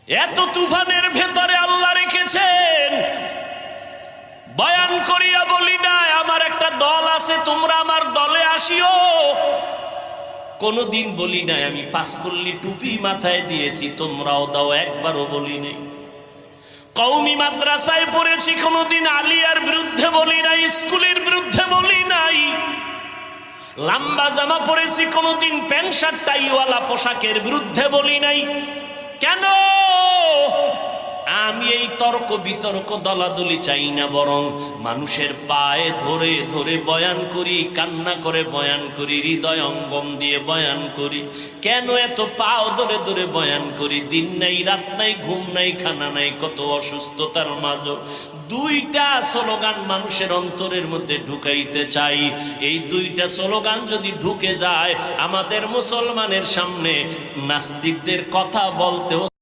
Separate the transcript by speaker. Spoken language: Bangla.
Speaker 1: এত তুফানের ভেতরে আল্লাহ রেখেছেন। বয়ান করিয়া বলি না আমার একটা দল আছে, তোমরা আমার দলে আসিও। কোনদিন বলি নাই আমি পাঁচকল্লি টুপি মাথায় দিয়েছি তোমরাও দাও, একবারও বলি নাই। কওমি মাদ্রাসায় পড়েছি, কোনদিন আলিয়ার বিরুদ্ধে বলি নাই, স্কুলের বিরুদ্ধে বলি নাই। লম্বা জামা পড়েছি, কোনদিন প্যান্ট শার্ট টাইওয়ালা পোশাকের বিরুদ্ধে বলি নাই। কেন? আমি এই তর্ক বিতর্ক দলাদলি চাই না, বরং মানুষের পায়ে ধরে ধরে বয়ান করি, কান্না করে বয়ান করি, হৃদয় অঙ্গম দিয়ে বয়ান করি। কেন এত পাও ধরে ধরে বয়ান করি? দিন নাই রাত নাই, ঘুম নাই, খানা নাই, কত অসুস্থতার মাঝে দুইটা স্লোগান মানুষের অন্তরের মধ্যে ঢুকাইতে চাই। এই দুইটা স্লোগান যদি ঢুকে যায় আমাদের মুসলমানের সামনে নাস্তিকদের কথা বলতেও